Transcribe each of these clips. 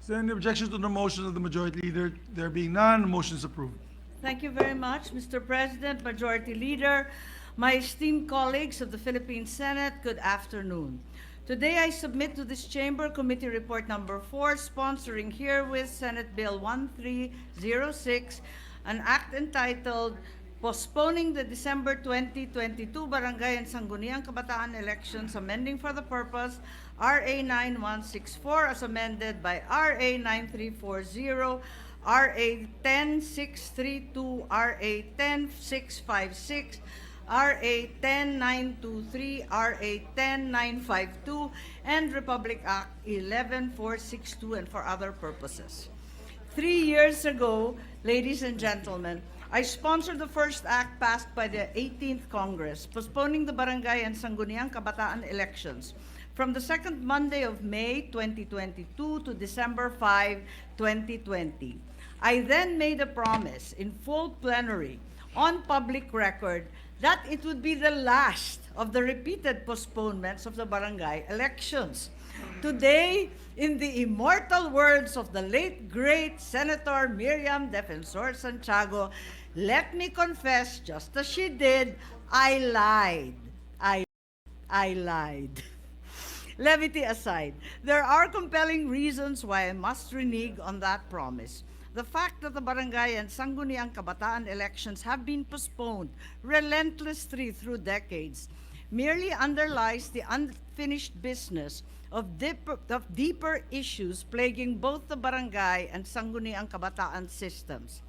Is there any objection to the motion of the Majority Leader? There being none, the motion is approved. Thank you very much, Mr. President, Majority Leader, my esteemed colleagues of the Philippine Senate, good afternoon. Today I submit to this chamber Committee Report Number 4, sponsoring herewith Senate Bill 1306, an act entitled Postponing the December 2022 Barangay and Sangguniang Kabataan Elections, amending for the purpose RA 9164 as amended by RA 9340, RA 10632, RA 10656, RA 10923, RA 10952, and Republic Act 11462, and for other purposes. 3 years ago, ladies and gentlemen, I sponsored the first act passed by the 18th Congress, postponing the Barangay and Sangguniang Kabataan elections from the second Monday of May 2022 to December 5, 2020. I then made a promise in full plenary on public record that it would be the last of the repeated postponements of the barangay elections. Today, in the immortal words of the late great Senator Miriam Defensor Santiago, let me confess, just as she did, I lied. I lied. Levity aside, there are compelling reasons why I must renege on that promise. The fact that the barangay and Sangguniang Kabataan elections have been postponed relentlessly through decades merely underlies the unfinished business of deeper issues plaguing both the barangay and Sangguniang Kabataan systems.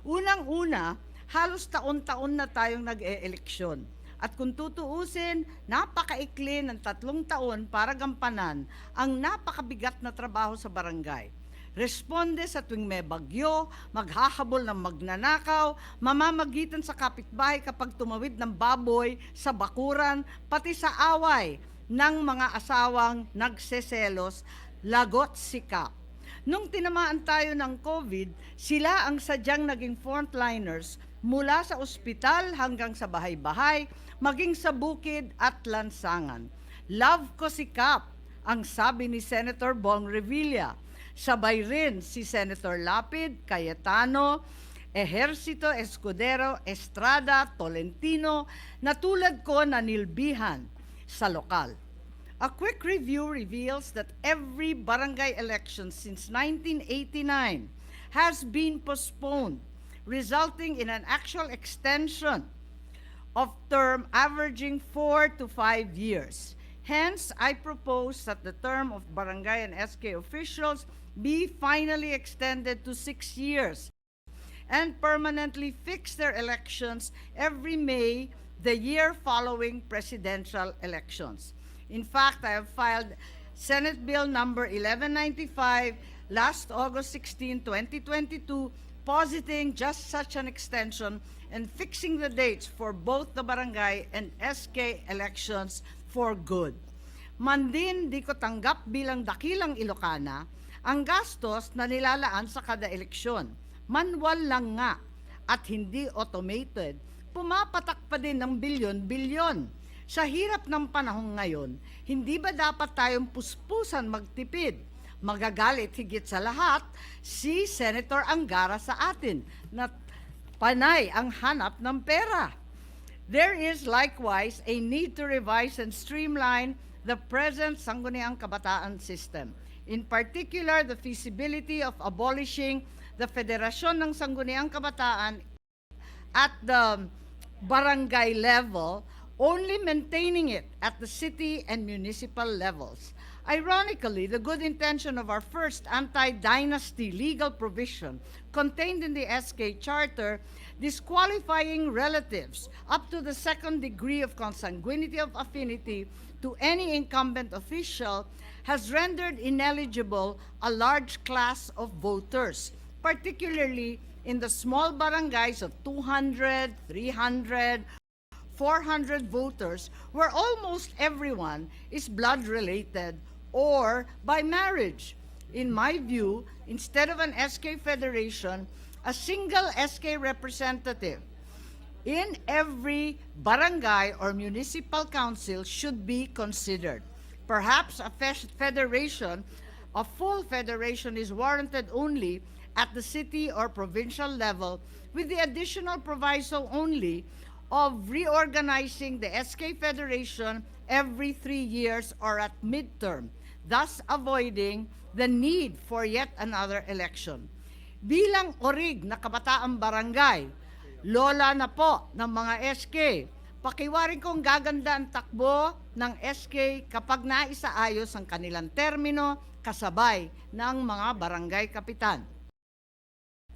Unang-una, halos taon-taon na tayong nag-e-eleksyon. At kung tutuusin, napakaikli ng 3 taon para gampanan ang napakabigat na trabaho sa barangay. Responde sa tuwing may bagyo, maghahabol ng magnanakaw, mamamagitan sa kapitbahay kapag tumawid ng baboy sa bakuran, pati sa away ng mga asawang nagseselos, lagot sikap. Nung tinamaan tayo ng COVID, sila ang sadyang naging frontliners mula sa ospital hanggang sa bahay-bahay, maging sa bukid at lansangan. Love ko si Kap, ang sabi ni Senator Bong Revilla. Sabay rin si Senator Lapid, Cayetano, Ejercito, Escudero, Estrada, Tolentino, na tulad ko na nilbihan sa lokal. A quick review reveals that every barangay election since 1989 has been postponed, resulting in an actual extension of term averaging 4 to 5 years. Hence, I propose that the term of barangay and SK officials be finally extended to 6 years and permanently fix their elections every May, the year following presidential elections. In fact, I have filed Senate Bill number 1195 last August 16, 2022, positing just such an extension and fixing the dates for both the barangay and SK elections for good. Man din di ko tanggap bilang dakilang Ilocana ang gastos na nilalaan sa kada eleksyon. Manual lang nga at hindi automated, pumapatak pa din ng bilyon-bilyon. Sa hirap ng panahon ngayon, hindi ba dapat tayong puspusan magtipid? Magagalit higit sa lahat si Senator Angara sa atin na panay ang hanap ng pera. There is likewise a need to revise and streamline the present Sangguniang Kabataan system. In particular, the feasibility of abolishing the Federasyon ng Sangguniang Kabataan at the barangay level, only maintaining it at the city and municipal levels. Ironically, the good intention of our first anti-dynasty legal provision contained in the SK Charter, disqualifying relatives up to the second degree of consanguinity of affinity to any incumbent official, has rendered ineligible a large class of voters, particularly in the small barangays of 200, 300, 400 voters, where almost everyone is blood-related or by marriage. In my view, instead of an SK federation, a single SK representative in every barangay or municipal council should be considered. Perhaps a federation A full federation is warranted only at the city or provincial level, with the additional proviso only of reorganizing the SK Federation every 3 years or at midterm, thus avoiding the need for yet another election. Bilang orig na kabataang barangay, lola na po ng mga SK, pakiwarin kong gaganda ang takbo ng SK kapag naisaayos ang kanilang termino kasabay ng mga barangay kapitan.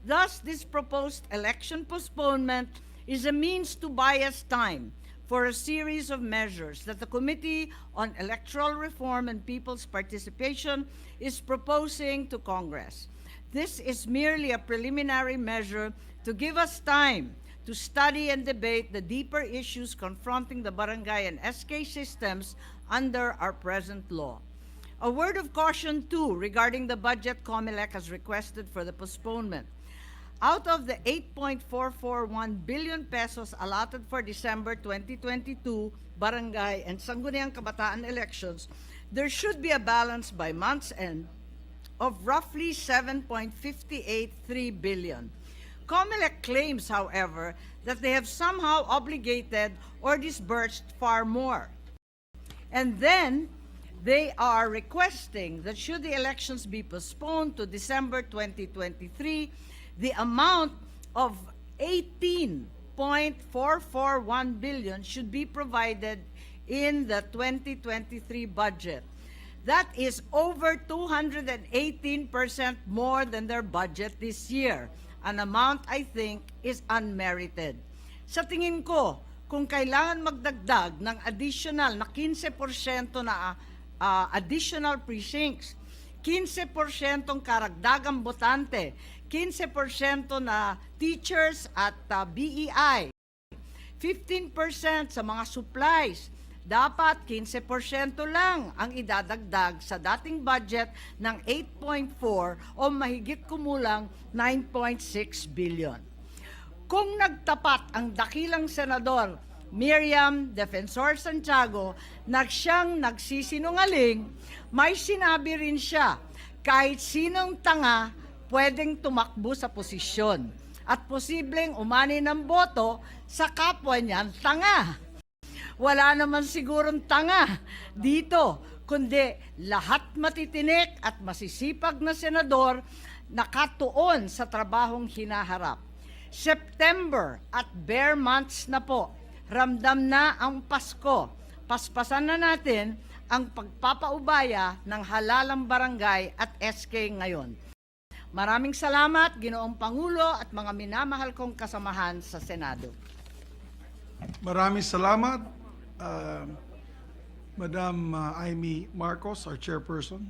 Thus, this proposed election postponement is a means to buy us time for a series of measures that the Committee on Electoral Reform and People's Participation is proposing to Congress. This is merely a preliminary measure to give us time to study and debate the deeper issues confronting the barangay and SK systems under our present law. A word of caution, too, regarding the budget COMELEC has requested for the postponement. Out of the 8.441 billion pesos allotted for December 2022 barangay and sangguniang kabataan elections, there should be a balance by month's end of roughly 7.583 billion. COMELEC claims, however, that they have somehow obligated or disbursed far more. And then they are requesting that should the elections be postponed to December 2023, the amount of 18.441 billion should be provided in the 2023 budget. That is over 218% more than their budget this year, an amount I think is unmerited. Sa tingin ko, kung kailangan magdagdag ng additional na 15% na additional precincts, 15% karagdagang botante, 15% na teachers at BEI, 15% sa mga supplies, dapat 15% lang ang idadagdag sa dating budget ng 8.4 o mahigit kumulang 9.6 billion. Kung nagtapat ang dakilang senador Miriam Defensor Santiago na siyang nagsisinungaling, may sinabi rin siya, kahit sinong tanga pwedeng tumakbo sa posisyon at posibleng umani ng boto sa kapwa niyan tanga. Wala naman sigurong tanga dito, kundi lahat matitinik at masisipag na senador nakatuon sa trabahong hinaharap. September at bare months na po, ramdam na ang Pasko. Paspasan na natin ang pagpapaubaya ng halalang barangay at SK ngayon. Maraming salamat, Ginoong Pangulo at mga minamahal kong kasamahan sa Senado. Maraming salamat, Madam Imee Marcos, our chairperson.